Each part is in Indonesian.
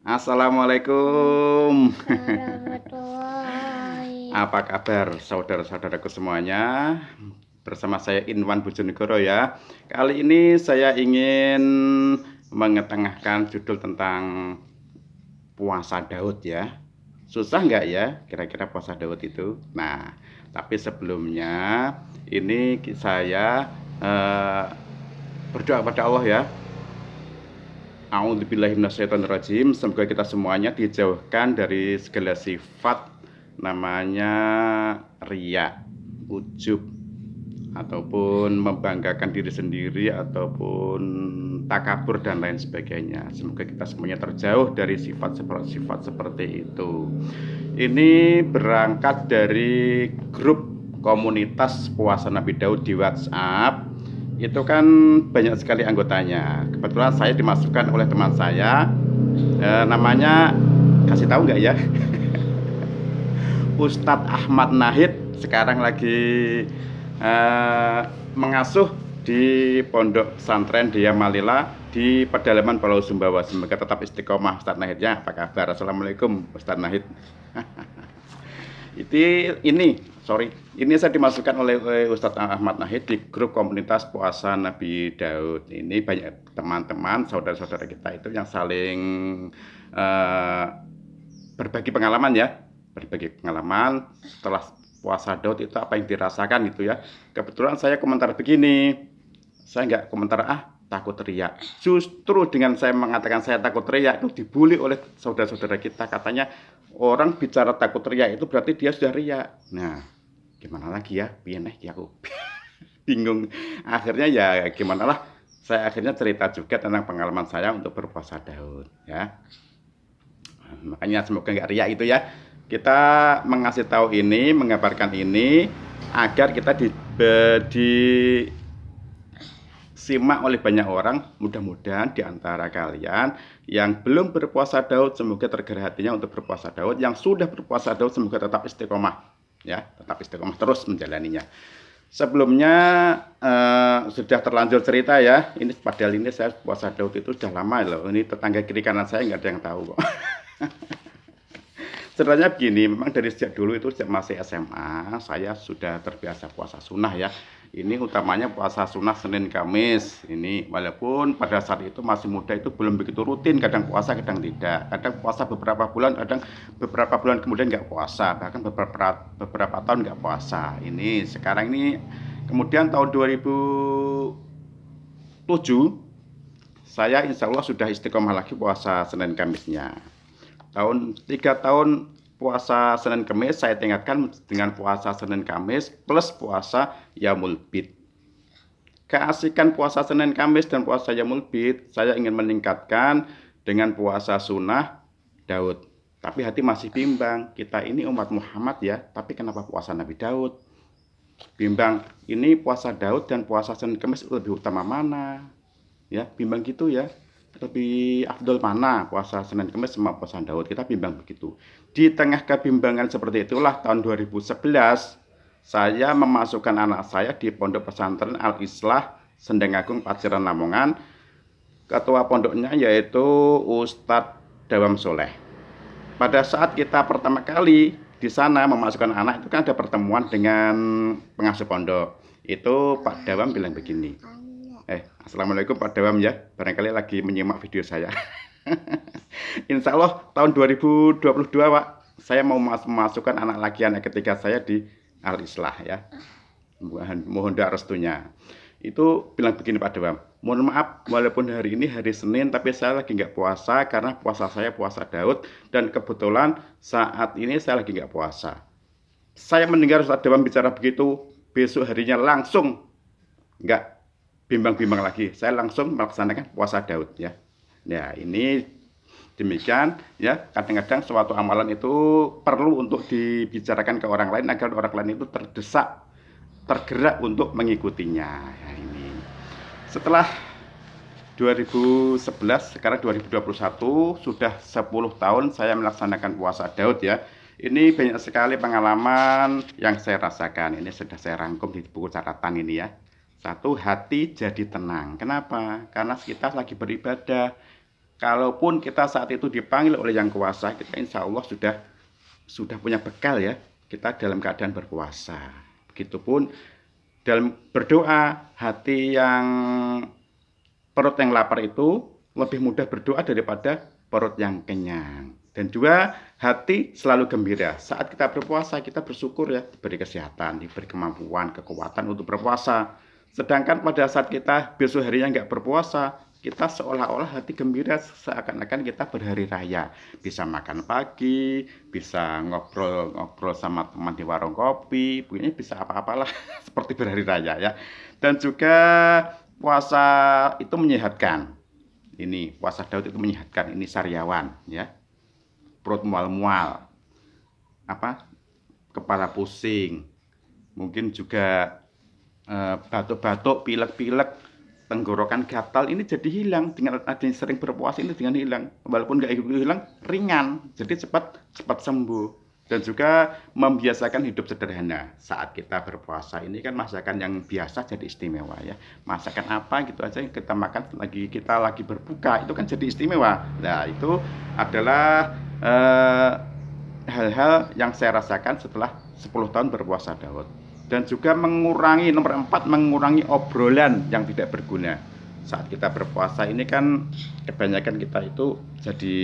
Assalamualaikum. Warahmatullahi. Apa kabar saudara-saudaraku semuanya? Bersama saya Inwan Bojonegoro ya. Kali ini saya ingin mengetengahkan judul tentang puasa Daud ya. Susah nggak ya kira-kira puasa Daud itu? Nah, tapi sebelumnya ini saya berdoa kepada Allah ya. A'udzubillahiminasyaitonirrajim. Semoga kita semuanya dijauhkan dari segala sifat namanya riya, ujub, ataupun membanggakan diri sendiri, ataupun takabur dan lain sebagainya. Semoga kita semuanya terjauh dari sifat seperti itu. Ini berangkat dari grup komunitas puasa Nabi Daud di WhatsApp. Itu kan banyak sekali anggotanya. Kebetulan saya dimasukkan oleh teman saya, namanya, kasih tahu nggak ya, Ustadz Ahmad Nahid. Sekarang lagi mengasuh di Pondok Pesantren Dia Malila di pedalaman Pulau Sumbawa. Semoga tetap istiqomah Ustadz Nahidnya. Apa kabar? Assalamualaikum Ustadz Nahid. Ini saya dimasukkan oleh Ustadz Ahmad Nahid di grup komunitas puasa Nabi Daud. Ini banyak teman-teman, saudara-saudara kita itu yang saling eh, berbagi pengalaman ya, berbagi pengalaman setelah puasa Daud itu apa yang dirasakan gitu ya. Kebetulan saya komentar begini, saya nggak komentar takut teriak. Justru dengan saya mengatakan saya takut teriak itu dibully oleh saudara-saudara kita. Katanya orang bicara takut teriak itu berarti dia sudah riak. Nah, gimana lagi ya? Piye nih aku bingung. Akhirnya ya gimana lah. Saya akhirnya cerita juga tentang pengalaman saya untuk berpuasa Daud ya. Makanya semoga nggak riak itu ya. Kita mengasih tahu ini, mengabarkan ini agar kita disimak oleh banyak orang. Mudah-mudahan di antara kalian yang belum berpuasa Daud semoga tergerak hatinya untuk berpuasa Daud. Yang sudah berpuasa Daud semoga tetap istiqomah ya, tetap istiqomah terus menjalaninya. Sebelumnya sudah terlanjur cerita ya. Ini padahal ini saya puasa Daud itu sudah lama loh. Ini tetangga kiri kanan saya nggak ada yang tahu kok. Sebenarnya begini, memang dari sejak dulu itu sejak masih SMA saya sudah terbiasa puasa sunnah ya. Ini utamanya puasa sunnah Senin Kamis. Ini walaupun pada saat itu masih muda itu belum begitu rutin, kadang puasa kadang tidak. Kadang puasa beberapa bulan, kadang beberapa bulan kemudian nggak puasa, bahkan beberapa tahun nggak puasa. Ini sekarang ini kemudian tahun 2007 saya insya Allah sudah istiqomah lagi puasa Senin Kamisnya. 3 tahun puasa Senin Kamis saya tingkatkan dengan puasa Senin Kamis plus puasa Yaumul Bid. Keasikan puasa Senin Kamis dan puasa Yaumul Bid saya ingin meningkatkan dengan puasa sunnah Daud. Tapi hati masih bimbang, kita ini umat Muhammad ya, tapi kenapa puasa Nabi Daud? Bimbang, ini puasa Daud dan puasa Senin Kamis lebih utama mana? Ya, bimbang gitu ya. Lebih afdol mana puasa Senin Kamis sama puasa Daud, kita bimbang begitu. Di tengah kebimbangan seperti itulah tahun 2011 saya memasukkan anak saya di pondok pesantren Al Islah Sendeng Agung Paciran Lamongan. Ketua pondoknya yaitu Ustadz Dawam Soleh. Pada saat kita pertama kali di sana memasukkan anak itu kan ada pertemuan dengan pengasuh pondok. Itu Pak Dawam bilang begini, Assalamualaikum Pak Dawam ya, barangkali lagi menyimak video saya. Insya Allah tahun 2022 Pak, saya mau memasukkan anak laki anak ketiga saya di Al-Islah ya. Mohon doa restunya. Itu bilang begini Pak Dawam, mohon maaf walaupun hari ini hari Senin tapi saya lagi nggak puasa karena puasa saya puasa Daud dan kebetulan saat ini saya lagi nggak puasa. Saya mendengar Ustaz Dawam bicara begitu, besok harinya langsung nggak bimbang-bimbang lagi. Saya langsung melaksanakan puasa Daud ya. Ya, ini demikian ya. Kadang-kadang suatu amalan itu perlu untuk dibicarakan ke orang lain agar orang lain itu terdesak, tergerak untuk mengikutinya. Ya, ini. Setelah 2011, sekarang 2021, sudah 10 tahun saya melaksanakan puasa Daud ya. Ini banyak sekali pengalaman yang saya rasakan. Ini sudah saya rangkum di buku catatan ini ya. Satu, hati jadi tenang. Kenapa? Karena kita lagi beribadah. kalaupun kita saat itu dipanggil oleh Yang Kuasa, kita insya Allah sudah punya bekal ya, kita dalam keadaan berpuasa. Begitupun dalam berdoa, hati yang perut yang lapar itu lebih mudah berdoa daripada perut yang kenyang. Dan juga hati selalu gembira. Saat kita berpuasa, kita bersyukur ya, diberi kesehatan, diberi kemampuan, kekuatan untuk berpuasa. Sedangkan pada saat kita besok harinya nggak berpuasa, kita seolah-olah hati gembira, seakan-akan kita berhari raya. Bisa makan pagi, bisa ngobrol-ngobrol sama teman di warung kopi, pokoknya bisa apa-apalah seperti berhari raya ya. Dan juga puasa itu menyehatkan. Ini puasa Daud itu menyehatkan, ini sariawan ya. Perut mual-mual, kepala pusing, mungkin juga batuk-batuk, pilek-pilek, tenggorokan gatal, ini jadi hilang dengan adanya sering berpuasa, ini dengan hilang, walaupun nggak hilang, ringan, jadi cepat sembuh. Dan juga membiasakan hidup sederhana. Saat kita berpuasa ini kan masakan yang biasa jadi istimewa ya. Masakan apa gitu aja yang kita makan kita lagi berbuka, itu kan jadi istimewa. Nah, itu adalah hal-hal yang saya rasakan setelah 10 tahun berpuasa Daud. Dan juga mengurangi, nomor 4, mengurangi obrolan yang tidak berguna. Saat kita berpuasa ini kan kebanyakan kita itu jadi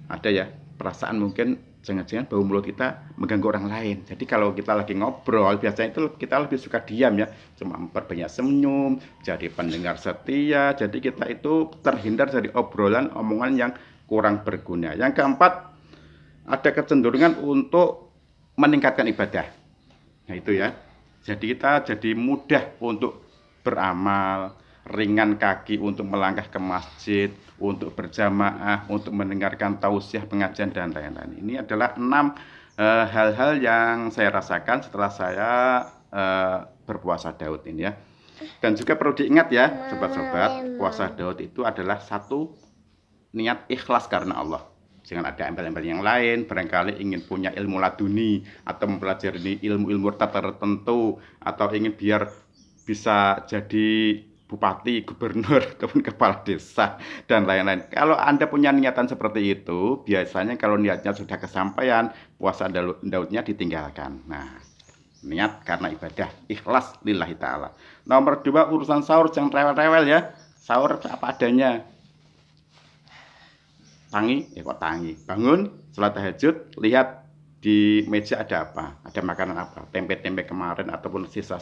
ada ya perasaan mungkin jangan-jangan bau mulut kita mengganggu orang lain. Jadi kalau kita lagi ngobrol, biasanya itu kita lebih suka diam ya, cuma memperbanyak senyum, jadi pendengar setia. Jadi kita itu terhindar dari obrolan, omongan yang kurang berguna. Yang keempat, ada kecenderungan untuk meningkatkan ibadah. Nah itu ya. Jadi kita jadi mudah untuk beramal, ringan kaki untuk melangkah ke masjid, untuk berjamaah, untuk mendengarkan tausiah, pengajian dan lain-lain. Ini adalah 6 hal-hal yang saya rasakan setelah saya berpuasa Daud ini ya. Dan juga perlu diingat ya, sobat-sobat, puasa Daud itu adalah satu niat ikhlas karena Allah. Jangan ada embel-embel yang lain, barangkali ingin punya ilmu laduni atau mempelajari ilmu-ilmu tertentu, atau ingin biar bisa jadi bupati, gubernur, ataupun kepala desa, dan lain-lain. Kalau Anda punya niatan seperti itu, biasanya kalau niatnya sudah kesampaian, puasa Daudnya ditinggalkan. Nah, niat karena ibadah, ikhlas lillahi ta'ala. Nomor 2, urusan sahur, jangan rewel-rewel ya. Sahur apa adanya. Tangi, tangi. Bangun, sholat tahajud, lihat di meja ada apa, ada makanan apa, tempe-tempe kemarin ataupun sisa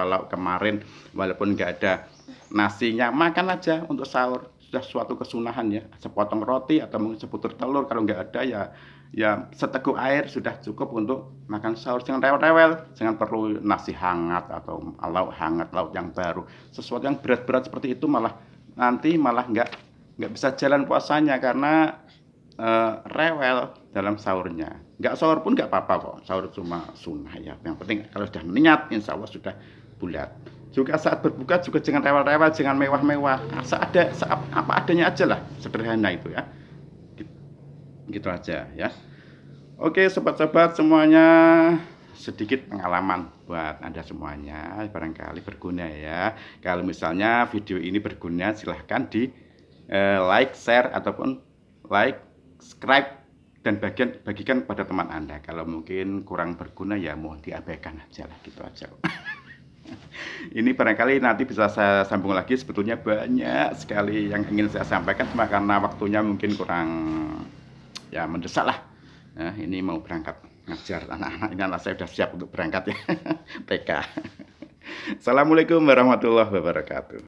lauk kemarin, walaupun nggak ada nasinya, makan aja untuk sahur. Sudah suatu kesunahan ya, sepotong roti atau mungkin sebutir telur, kalau nggak ada ya seteguk air sudah cukup untuk makan sahur. Jangan rewel-rewel, jangan perlu nasi hangat atau lauk hangat, lauk yang baru. Sesuatu yang berat-berat seperti itu nanti malah nggak bisa jalan puasanya karena rewel dalam sahurnya. Nggak sahur pun nggak apa-apa kok, sahur cuma sunnah ya. Yang penting kalau sudah niat, insya Allah sudah bulat. Juga saat berbuka juga jangan rewel-rewel, jangan mewah-mewah, apa adanya aja lah, sederhana itu ya. Gitu aja ya. Oke sobat-sobat semuanya, sedikit pengalaman buat Anda semuanya, barangkali berguna ya. Kalau misalnya video ini berguna, silahkan di like, share, ataupun like, subscribe, dan bagikan kepada teman Anda. Kalau mungkin kurang berguna ya mohon diabaikan aja lah, gitu aja. Ini barangkali nanti bisa saya sambung lagi, sebetulnya banyak sekali yang ingin saya sampaikan, cuma karena waktunya mungkin kurang ya mendesak lah. Nah, ini mau berangkat ngajar anak-anak, ini anak saya sudah siap untuk berangkat ya. TK. Assalamualaikum warahmatullahi wabarakatuh.